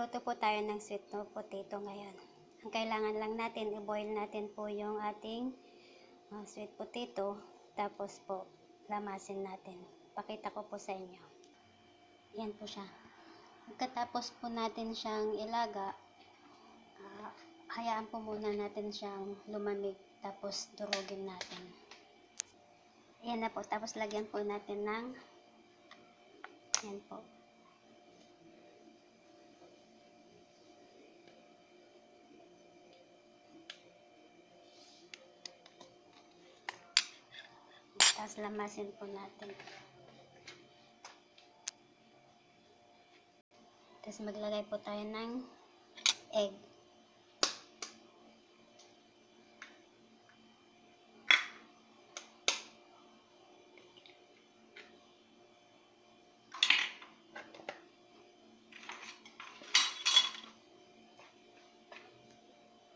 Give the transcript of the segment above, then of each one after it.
Magluluto po tayo ng sweet potato ngayon. Ang kailangan lang natin, i-boil natin po yung ating sweet potato. Tapos po, lamasin natin. Pakita ko po sa inyo. Yan po siya. Pagkatapos po natin siyang ilaga, hayaan po muna natin siyang lumamig. Tapos durugin natin. Yan na po. Tapos lagyan po natin ng yan po. Tapos lamasin po natin. Tapos maglagay po tayo ng egg.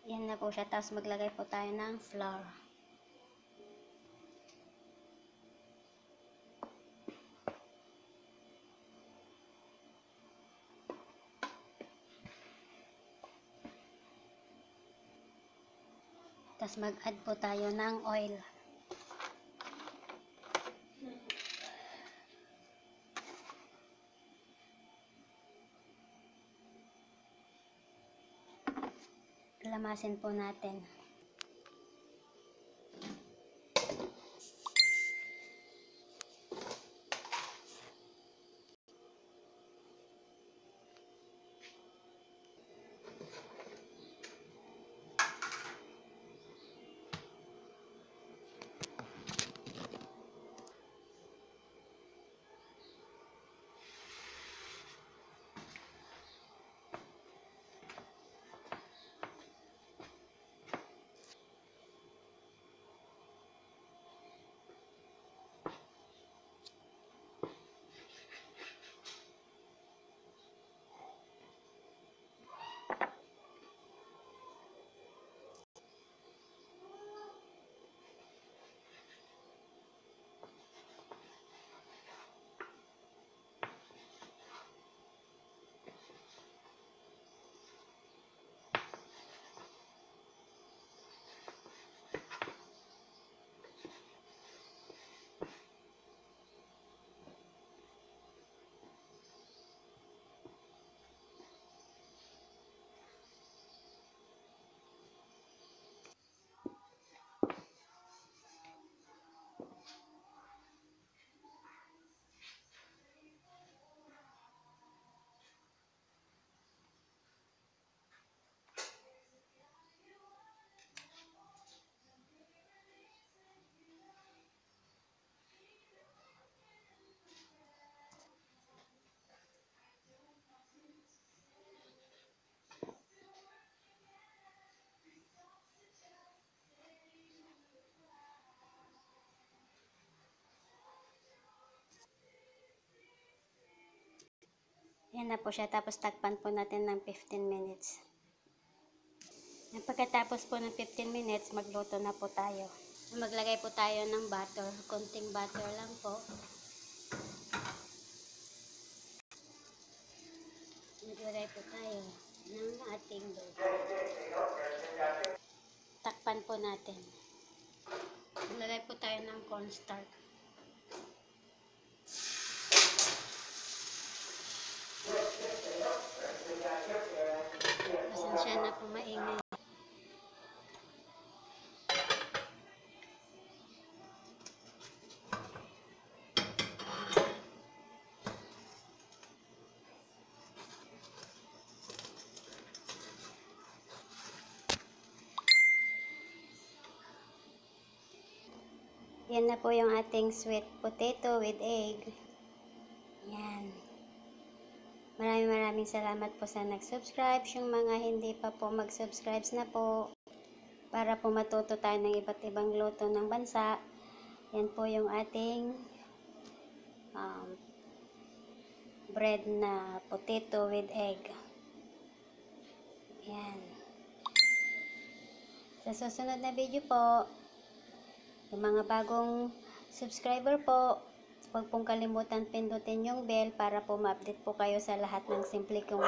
Yan na po siya. Tapos maglagay po tayo ng flour. Tapos mag-add po tayo ng oil. Lamasin po natin. Yan na po siya. Tapos takpan po natin ng 15 minutes. Pagkatapos po ng 15 minutes, magluto na po tayo. Maglagay po tayo ng butter. Konting butter lang po. Maglagay po tayo ng ating dough. Takpan po natin. Maglagay po tayo ng cornstarch. Pasensya na po, maingay. Yan na po yung ating sweet potato with egg. Yan. Maraming salamat po sa nag-subscribe. Yung mga hindi pa po mag-subscribe na po. Para po matuto tayo ng iba't ibang luto ng bansa. Yan po yung ating bread na potato with egg. Yan. Sa susunod na video po, yung mga bagong subscriber po, huwag pong kalimutan pindutin yung bell para po ma-update po kayo sa lahat ng simple kong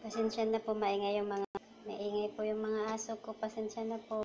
Pasensya na po, maingay po yung mga aso ko. Pasensya na po.